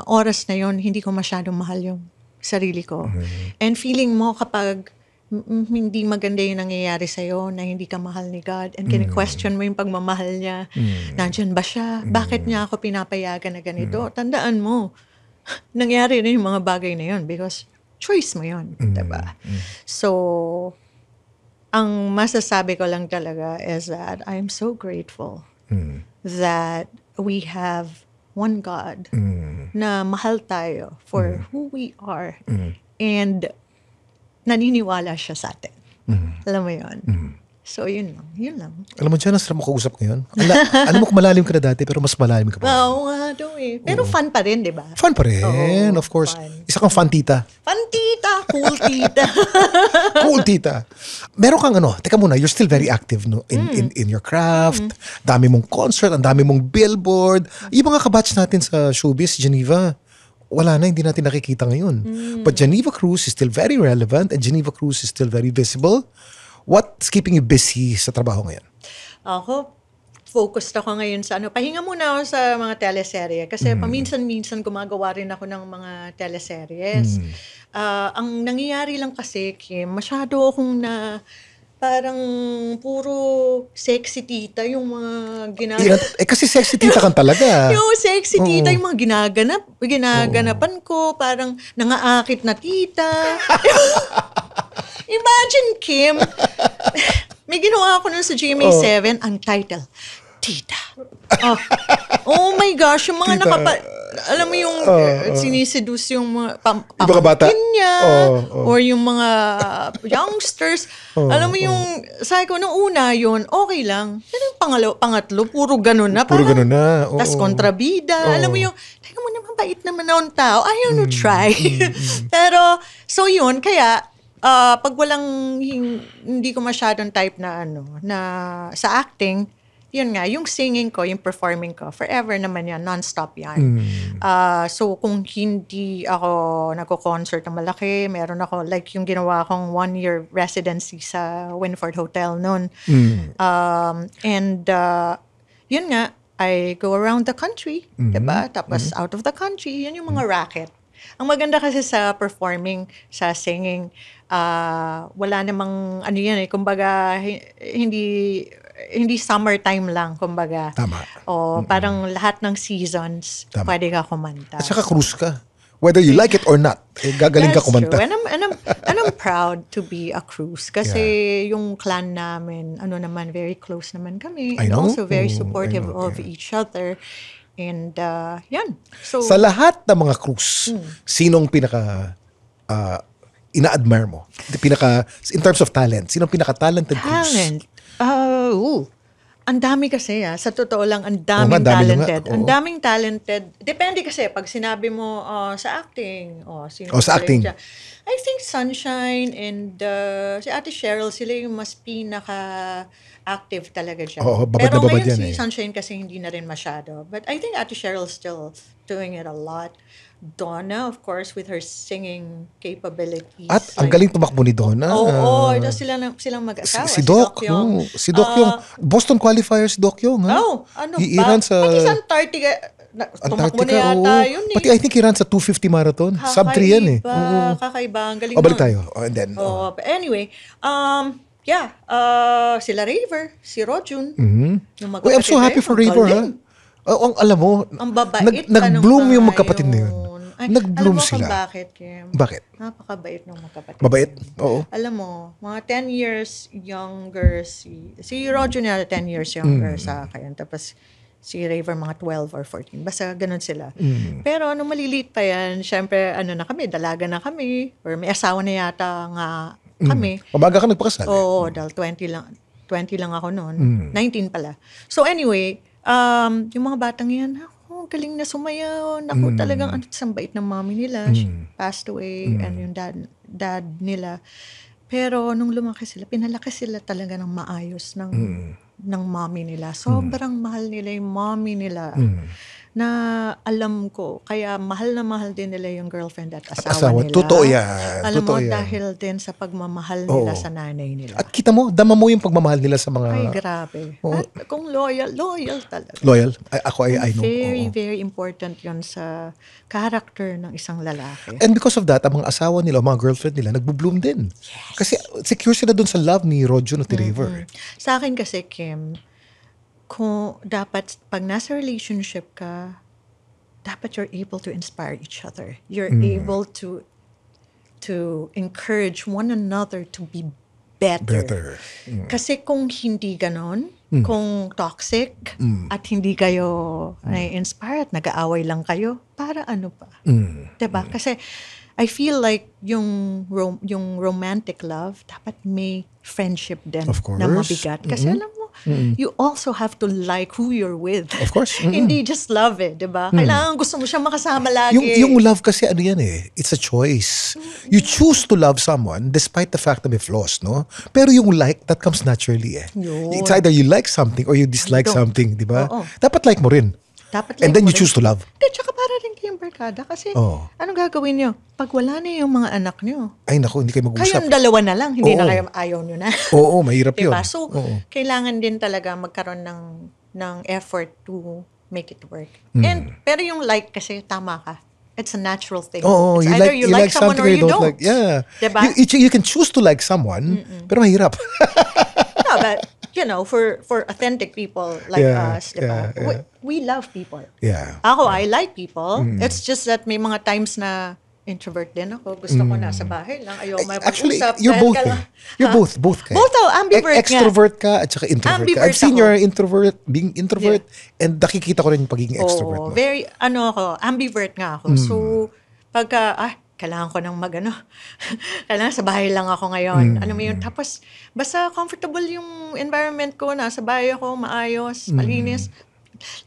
D: oras na yon, hindi ko masyadong mahal yung sarili ko. And feeling mo kapag hindi maganda yung nangyayari sa'yo, na hindi ka mahal ni God, and kini-question mo yung pagmamahal niya, nandyan ba siya? Bakit niya ako pinapayagan na ganito? Tandaan mo, nangyari rin yung mga bagay na yun because choice mo yun, diba? So, ang masasabi ko lang talaga is that I'm so grateful that we have one God na mahal tayo for who we are and naniniwala siya sa atin. Alam mo yun? So, yun lang.
C: Alam mo dyan, ang sarap makausap ngayon. Alam mo kung malalim ka na dati, pero mas malalim ka pa.
D: Oo nga daw eh. Pero fun pa rin, di ba?
C: Fun pa rin, of course.
D: Fun.
C: Isa kang fun tita.
D: Fun tita, cool tita.
C: Cool tita. Meron kang teka muna, you're still very active no in your craft. Dami mong concert, ang dami mong billboard. Yung mga kabatch natin sa showbiz, Geneva, wala na, hindi natin nakikita ngayon. But Geneva Cruz is still very relevant and Geneva Cruz is still very visible. What's keeping you busy sa trabaho ngayon?
D: Ako, focused ako ngayon sa pahinga muna ako sa mga teleserye. Kasi paminsan-minsan gumagawa rin ako ng mga teleseries. Ang nangyayari lang kasi, Kim, masyado akong parang puro sexy tita yung mga ginagawa.
C: Kasi sexy tita kan talaga.
D: Yung sexy tita, yung mga ginaganapan ko, parang nangaakit na tita. Imagine, Kim, may ginawa ako nun sa GMA7, ang title, Tita. Oh my gosh, yung mga alam mo yung siniseduce yung mga pamangkin niya, or yung mga youngsters. Alam mo yung, sabi ko, nung una yun, okay lang. Pero yung pangatlo, puro ganun na.
C: Puro ganun na.
D: Tas kontrabida. Alam mo yung, teka mo naman, bait naman na ang tao. Ayaw no try. Pero, so yun, kaya, pag walang hindi ko masyadong type na na sa acting, yun nga, yung singing ko, yung performing ko, forever naman yan, non-stop yan. So kung hindi ako nagko-concert na malaki, meron ako, like yung ginawa akong 1-year residency sa Winford Hotel noon. And yun nga, I go around the country, diba? Tapos out of the country, yun yung mga racket. Ang maganda kasi sa performing, sa singing, wala namang yan kumbaga hindi summertime lang, kumbaga.
C: Tama.
D: Parang lahat ng seasons pwede ka kumanta.
C: At saka cruise ka. Whether you like it or not, gagaling ka kumanta.
D: True. And I'm proud to be a cruise kasi yung clan namin, naman, very close naman kami.
C: I know.
D: And also very supportive of each other. And yan. So,
C: sa lahat ng mga cruise, sinong pinaka ina-admire mo? In terms of talent, sinong pinaka-talented cruise?
D: Talent? Ang dami kasi sa totoo lang, ang daming talented. Ang daming talented. Depende kasi, pag sinabi mo sa acting, sino
C: sa acting.
D: I think Sunshine and si Ate Cheryl, sila yung mas pinaka-active talaga dyan. Pero ngayon si Sunshine kasi hindi na rin masyado. But I think Ate Cheryl's still doing it a lot. Donna, of course, with her singing capabilities.
C: At ang galing tumakbo ni Donna.
D: Ito silang mag-asawa.
C: Si Doc Yung. Si Doc Yung. Boston qualifier si Doc Yung.
D: Iran sa Antarctica. Tumakbo na yata yun eh.
C: Pati I think Iran sa 250 marathon. Sub 3 yan eh.
D: Kakaiba. Ang galing
C: balik tayo. And then.
D: Anyway, sila Raver, si Rojun.
C: I'm so happy for Raver, ha? Ang alam mo,
D: ang babait
C: nag-bloom yung magkapatid na yun. Nag-bloom sila.
D: Alam mo bakit, Kim?
C: Bakit?
D: Napakabait ng magkapatid.
C: Mabait? Oo.
D: Alam mo, mga 10 years younger si Roger na 10 years younger sa akin. Tapos si Raver mga 12 or 14. Basta ganun sila. Pero nung maliliit pa yan, syempre na kami, dalaga na kami. Or may asawa na yata nga kami.
C: Mabaga ka nagpakasal.
D: Oo, dahil 20 lang. 20 lang ako noon. 19 pala. So anyway, yung mga batang yan, galing na sumayaw. Naku, talagang ang bait ng mommy nila. She passed away and yung dad nila. Pero nung lumaki sila, pinalaki sila talaga ng maayos ng mommy nila. Sobrang mahal nila yung mommy nila. Na alam ko, kaya mahal na mahal din nila yung girlfriend at asawa nila.
C: Totoo yan.
D: Alam mo,
C: Totoo yan.
D: dahil din sa pagmamahal nila sa nanay nila.
C: At kita mo, dama mo yung pagmamahal nila sa mga...
D: Ay, grabe. At kung loyal talaga.
C: Loyal? I know.
D: Very,
C: Oo.
D: very important yun sa character ng isang lalaki.
C: And because of that, ang mga asawa nila, mga girlfriend nila, nagbo-bloom din. Kasi secure sila dun sa love ni Rojo at River.
D: Sa akin kasi, Kim, kung dapat, pag nasa relationship ka, dapat you're able to inspire each other. You're able to encourage one another to be better. Kasi kung hindi ganon, kung toxic, at hindi kayo inspired, nag-aaway lang kayo, para ano pa? Diba? Kasi I feel like yung romantic love, dapat may friendship din
C: Of course.
D: na mabigat. Kasi alam mo, you also have to like who you're with.
C: Of course.
D: Hindi just love diba? Kailangan gusto mo siya makasama lagi.
C: Yung love kasi ano yan it's a choice. You choose to love someone despite the fact na may flaws, no? Pero yung like, that comes naturally
D: Yun.
C: It's either you like something or you dislike something, di ba?
D: Oo.
C: Dapat like mo rin.
D: Dapat
C: And
D: like
C: then
D: mo
C: you
D: rin.
C: choose to love.
D: Tsaka para rin kayong barkada. Kasi anong gagawin nyo? Pag wala na yung mga anak nyo,
C: Ay naku, hindi kayo mag-usap.
D: kayong dalawa na lang, hindi na
C: Oo.
D: kayo ayaw nyo na.
C: Oo, mahirap yun.
D: Diba? So,
C: Oo.
D: kailangan din talaga magkaroon ng effort to make it work. Pero yung like kasi, tama ka. It's a natural thing.
C: Oo,
D: It's
C: you
D: either
C: like,
D: you like someone
C: something
D: or you don't.
C: like. Yeah.
D: Diba?
C: You can choose to like someone, pero mahirap.
D: No, but, for authentic people like
C: Yeah,
D: us, diba?
C: yeah.
D: We love people.
C: Yeah.
D: Ako, I like people. It's just that may mga times na introvert din ako. Gusto ko nasa bahay lang. Ayaw may
C: Actually,
D: pag-usap.
C: you're
D: dahil
C: both.
D: ka lang-
C: You're
D: Ha?
C: both kayo.
D: Both, ambivert nga.
C: Extrovert ka at saka introvert ka.
D: Ambivert
C: I've seen
D: ako.
C: your being introvert and nakikita ko rin yung pagiging extrovert mo.
D: Very, ambivert nga ako. So, pagka, kailangan ko ng kailangan sa bahay lang ako ngayon. Ano mo yun? Tapos, basta comfortable yung environment ko, nasa bahay ako, maayos, malinis.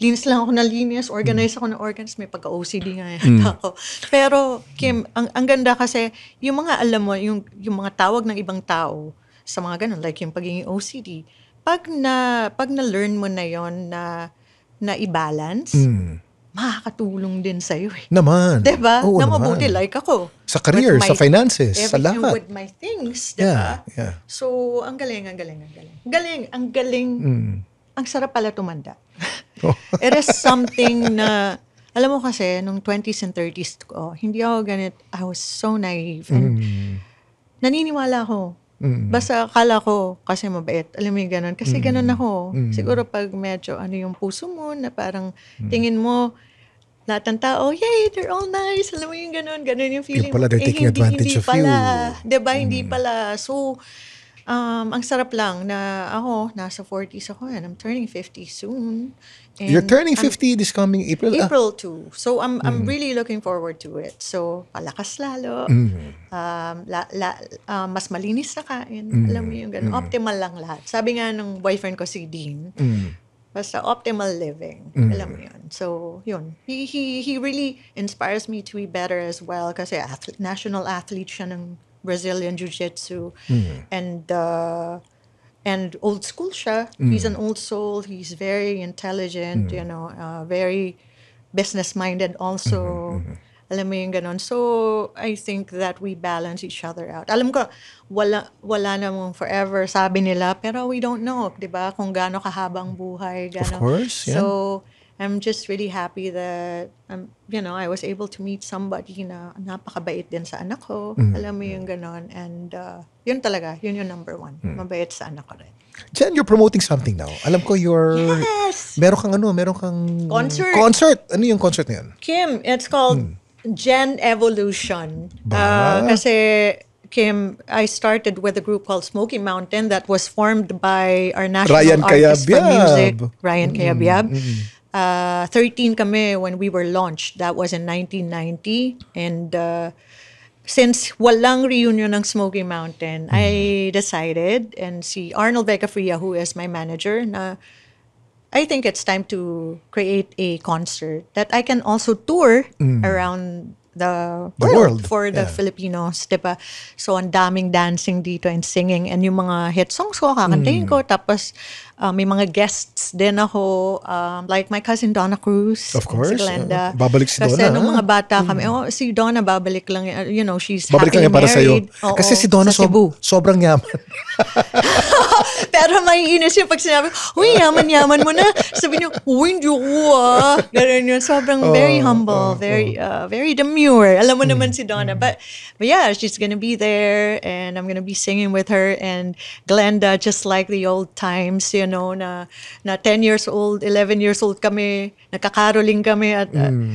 D: Linis lang ako na linis, organize ako na organize. May pagka-OCD nga yan ako. Pero, Kim, ang ganda kasi, yung mga, alam mo, yung mga tawag ng ibang tao, sa mga ganun, like yung pagiging OCD, pag na-learn mo na yon na i-balance, makakatulong din sa'yo eh.
C: Naman.
D: Diba?
C: Oo,
D: Na
C: naman.
D: mabuti, like ako.
C: Sa career,
D: With
C: sa finances, sa
D: everything
C: lahat.
D: with my things, diba?
C: Yeah.
D: So, ang galing. Ang sarap pala tumanda. It is something na, alam mo kasi, nung 20s and 30s ko, hindi ako ganit, I was so naive. And naniniwala ako. Basta akala ko, kasi mabait, alam mo yung ganun. Kasi ganun ako. Siguro pag medyo yung puso mo, na parang tingin mo, lahat ng tao, yay, they're all nice. Alam mo yung ganun yung feeling.
C: Yung pala, they're taking advantage of you.
D: Diba? Hindi pala. So, ang sarap lang na ako, nasa 40s ako and I'm turning 50 soon. And
C: You're turning 50 this coming April?
D: April 2. So, I'm really looking forward to it. So, palakas lalo. Mas malinis na kain. Alam mo yung ganun. Optimal lang lahat. Sabi nga ng boyfriend ko, si Dean, basta optimal living. Alam mo yun. So, yun. He really inspires me to be better as well kasi national athlete siya ng Brazilian Jiu-Jitsu. And old school siya. He's an old soul. He's very intelligent, very business-minded also. Alam mo yung ganon. So, I think that we balance each other out. Alam ko, wala namang forever, sabi nila, pero we don't know, di ba? Kung gaano kahabang buhay.
C: Of course, yeah.
D: So, I'm just really happy that, I was able to meet somebody na napakabait din sa anak ko. Alam mo yung ganon. And yun talaga, yun yung number one. Mabait sa anak ko rin.
C: Jen, you're promoting something now. Alam ko
D: Yes!
C: Meron kang
D: Concert.
C: Concert. Ano yung concert na yun?
D: Kim, it's called Gen Evolution.
C: Ba?
D: Kasi, Kim, I started with a group called Smoky Mountain that was formed by our national
C: Ryan
D: artist for
C: Cayabyab.
D: music, Ryan Cayabyab. 13 kami when we were launched. That was in 1990. And since walang reunion ng Smoky Mountain, I decided, and si Arnold Vecafria, who is my manager, na I think it's time to create a concert that I can also tour around the world for the Filipinos, diba? So, ang daming dancing dito and singing, and yung mga hit songs ko, kakantahin ko. Tapos, may mga guests din ako, like my cousin Donna Cruz.
C: Of course.
D: Si Glenda.
C: Babalik si Donna.
D: Kasi nung mga bata kami, si Donna babalik lang, she's
C: babalik lang
D: happily
C: yan para
D: married.
C: sa'yo. Kasi si Donna
D: sa Cebu.
C: sobrang yaman.
D: Pero may inis yung pag sinabi, uy, yaman-yaman mo na. Sabi niyo, uy, hindi ko Ganun yun. Sobrang very humble, very demure. Alam mo naman si Donna. But yeah, she's gonna be there and I'm gonna be singing with her and Glenda, just like the old times, na 10 years old, 11 years old kami, nakakaroling kami at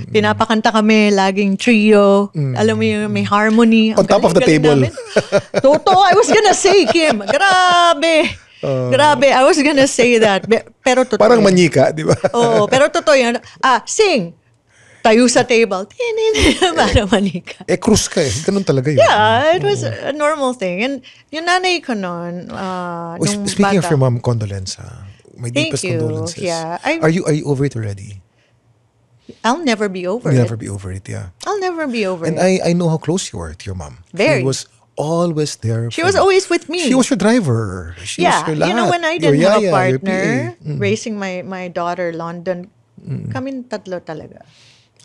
D: pinapakanta kami, laging trio. Alam mo yung may harmony.
C: On top of the table.
D: Totoo, I was gonna say, Kim, grabe. Grabe, I was gonna say that. Pero totoo.
C: Parang manyika, di ba?
D: Oo, pero totoo yan. Sing. Tayo sa table. Parang manika.
C: Cruise ka Ganun talaga yun.
D: Yeah, it was a normal thing. And yung nanay ko noon, nung
C: speaking
D: bata.
C: of your mom, condolence. My
D: Thank
C: deepest
D: you.
C: condolences.
D: Yeah,
C: Are you over it already?
D: I'll never be over
C: You'll
D: it.
C: never be over it, yeah.
D: I'll never be over
C: And
D: it.
C: I know how close you were to your mom.
D: Very.
C: She was always there.
D: She was always with me.
C: She was your driver. She was your lahat.
D: When I
C: Your
D: didn't have a
C: yaya, your
D: partner,
C: PA.
D: raising my daughter, London, kaming tatlo talaga.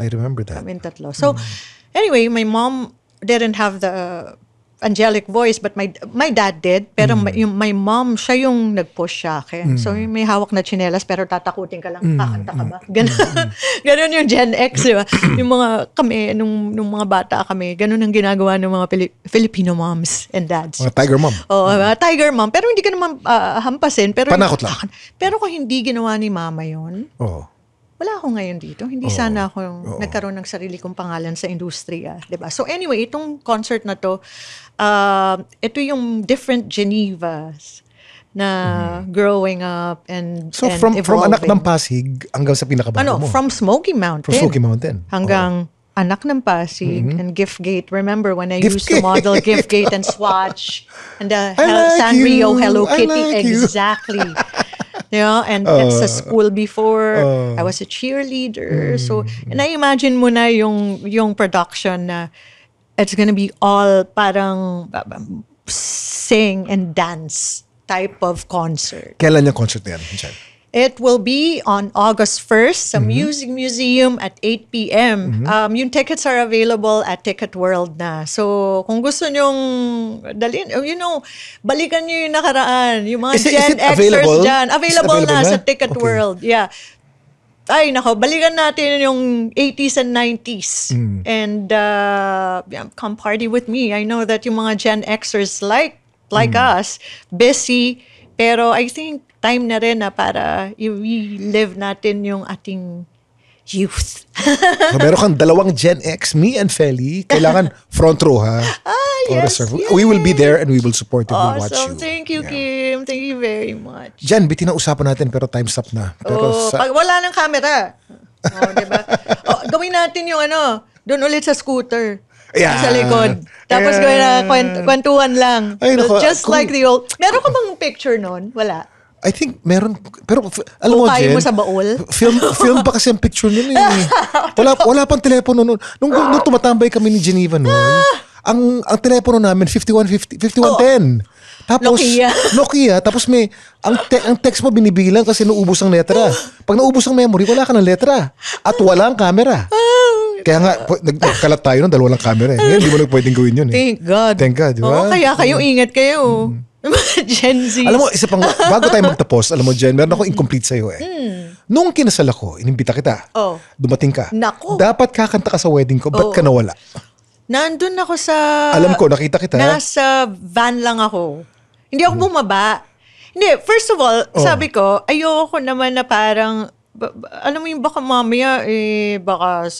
C: I remember that.
D: Kaming tatlo. So, anyway, my mom didn't have the angelic voice, but my dad did. Pero my mom, siya yung nag-push sa akin. So, may hawak na tsinelas, pero tatakutin ka lang, kakanta ka ba? Ganun yung Gen X, di ba? Yung mga kami, nung mga bata kami, ganun ang ginagawa ng mga Filipino moms and dads.
C: Mga tiger mom.
D: Tiger mom. Pero hindi ka naman hampasin. Pero
C: Panakot lang.
D: Pero kung hindi ginawa ni mama yon, wala ako ngayon dito. Hindi sana ako nagkaroon ng sarili kong pangalan sa industriya. Diba? So anyway, itong concert na to, ito yung different Genevas na growing up and
C: So
D: and
C: from
D: evolving.
C: anak ng Pasig hanggang sa pinakabago mo?
D: From Smoky Mountain.
C: From Smoky Mountain.
D: Hanggang anak ng Pasig and Giftgate. Remember when I used to model Giftgate and Swatch and the Sanrio Hello Kitty. Exactly. And sa school before, I was a cheerleader. So, and I imagine mo na yung production na it's gonna be all parang sing and dance type of concert.
C: Kailan yung concert na yan? Jen?
D: It will be on August 1st sa Music Museum at 8 p.m. Yung tickets are available at Ticket World na. So, kung gusto nyong dalhin, balikan nyo yung nakaraan. Yung mga Gen Xers dyan. Available na sa Ticket World. Yeah. Ay, nako, balikan natin yung 80s and 90s. And come party with me. I know that yung mga Gen Xers like us, busy, pero I think time na rin na para i-live natin yung ating youth.
C: Meron kang dalawang Gen X, me and Feli. Kailangan front row, ha?
D: Yes.
C: We will be there and we will support and we'll watch you.
D: Awesome. Thank you, Kim. Thank you very much.
C: Jen, bitin na usapan natin pero time's up na. Pero
D: pag wala ng camera. Diba? Gawin natin yung doon ulit sa scooter.
C: Yeah.
D: Sa likod. Tapos gawin na kwentuhan lang.
C: Ay, naku,
D: just like the old. Meron ka bang picture noon? Wala.
C: I think meron, pero alam mo,
D: kaya
C: Jen,
D: mo sa baul?
C: film pa kasi ang picture nun eh. Wala pang telepono nun. Nung tumatambay kami ni Geneva nun, ang telepono namin 5110. Tapos Nokia, tapos ang text mo binibilang kasi naubos ang letra. Pag naubos ang memory, wala ka ng letra at wala ang camera. Kaya nga, nagkalat tayo ng dalawa lang camera eh. Ngayon, hindi mo na pwedeng gawin yun eh.
D: Thank God.
C: Thank God, di ba?
D: Kaya kayo, ingat kayo. Gen Z.
C: Alam mo, isa pang, bago tayo magtapos, alam mo, Jen, meron ako incomplete sa'yo eh. Nung kinasal ako, inimbita kita. Dumating ka.
D: Naku.
C: Dapat kakanta ka sa wedding ko, ba't ka nawala?
D: Nandun ako sa...
C: Alam ko, nakita kita.
D: Nasa van lang ako. Hindi ako bumaba. Hindi, first of all, sabi ko, ayoko naman na parang... alam mo yung baka mamaya baka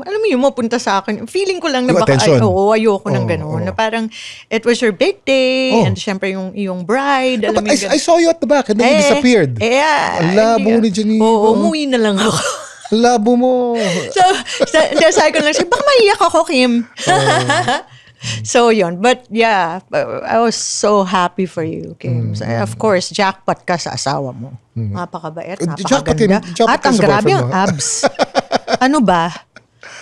D: alam mo yung mapunta sa akin, feeling ko lang na
C: yung
D: baka ayoko ng
C: na
D: gano'n na parang it was your big day and syempre yung bride, alam mo
C: I saw you at the back and then you disappeared.
D: Yeah.
C: Ang labo ni Janine.
D: Umuwi na lang ako.
C: Labo mo.
D: So, sabi ko lang siya, baka maiyak ako, Kim. So, yun. But, yeah, I was so happy for you, Kim. So, of course, jackpot ka sa asawa mo. Napakabait, napakaganda.
C: Jackpot
D: At ang
C: sa
D: grabe
C: boyfriend
D: ang
C: mo.
D: abs. Ano ba?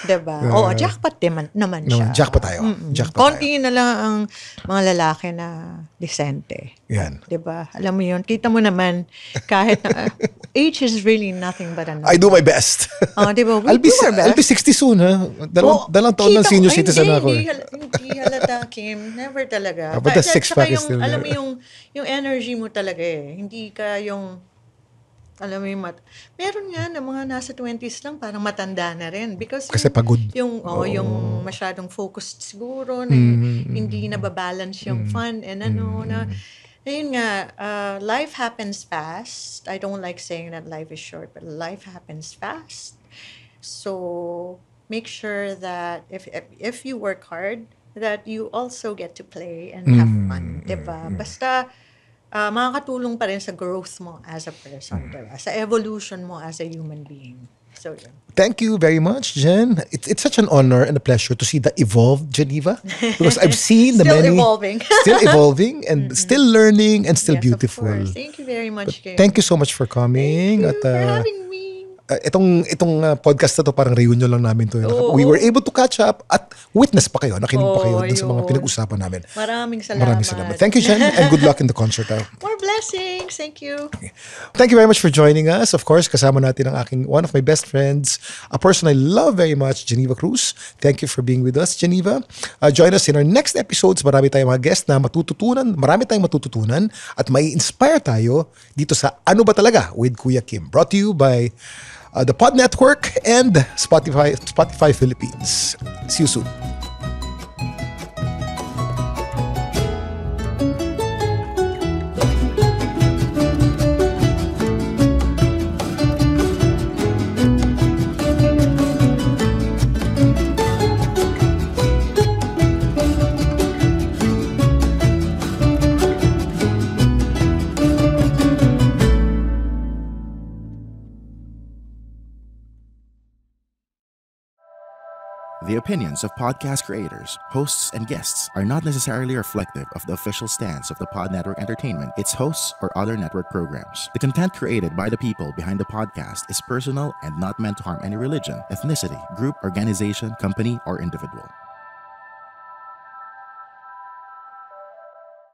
D: Diba? Oo, jackpot naman siya.
C: Jackpot tayo. Jackpot
D: Konti na lang ang mga lalaki na decente.
C: Yan.
D: Diba? Alam mo yun, kita mo naman, kahit na, age is really nothing but a number.
C: I do my best.
D: Diba? We do our best.
C: I'll be 60 soon, ha? Dalawang taon ng senior citizen ako.
D: Hindi halata, Kim. Never talaga.
C: But the six-pack is still
D: alam mo
C: there.
D: yung energy mo talaga eh. Hindi ka yung, alam mo yung meron nga na mga nasa 20s lang parang matanda na rin. Because
C: Kasi pagod.
D: Yung masyadong focused siguro, na hindi nababalance yung fun and ayun nga, life happens fast. I don't like saying that life is short, but life happens fast. So, make sure that if you work hard, that you also get to play and have fun, diba? Basta, makakatulong pa rin sa growth mo as a person, diba? Sa evolution mo as a human being. So, yun.
C: Thank you very much, Jen. It's such an honor and a pleasure to see the evolved Geneva, because I've seen the
D: Still
C: many
D: evolving.
C: still evolving and still learning and still
D: Yes,
C: beautiful.
D: of course. Thank you very much, Kim.
C: Thank you so much for coming.
D: Thank you for having me.
C: Itong podcast na to parang reunion lang namin to. We were able to catch up at witness pa kayo, nakinig pa kayo dun sa mga
D: yun.
C: pinag-usapan namin.
D: Maraming salamat.
C: Maraming salamat. Thank you, Jen, and good luck in the concert.
D: More blessings. Thank you.
C: Thank you very much for joining us. Of course, kasama natin ang one of my best friends, a person I love very much, Geneva Cruz. Thank you for being with us, Geneva. Join us in our next episodes. Marami tayong mga guests na marami tayong matututunan at may inspire tayo dito sa Ano Ba Talaga with Kuya Kim. Brought to you by the Pod Network and Spotify Philippines. See you soon.
E: The opinions of podcast creators, hosts, and guests are not necessarily reflective of the official stance of the Pod Network Entertainment, its hosts, or other network programs. The content created by the people behind the podcast is personal and not meant to harm any religion, ethnicity, group, organization, company, or individual.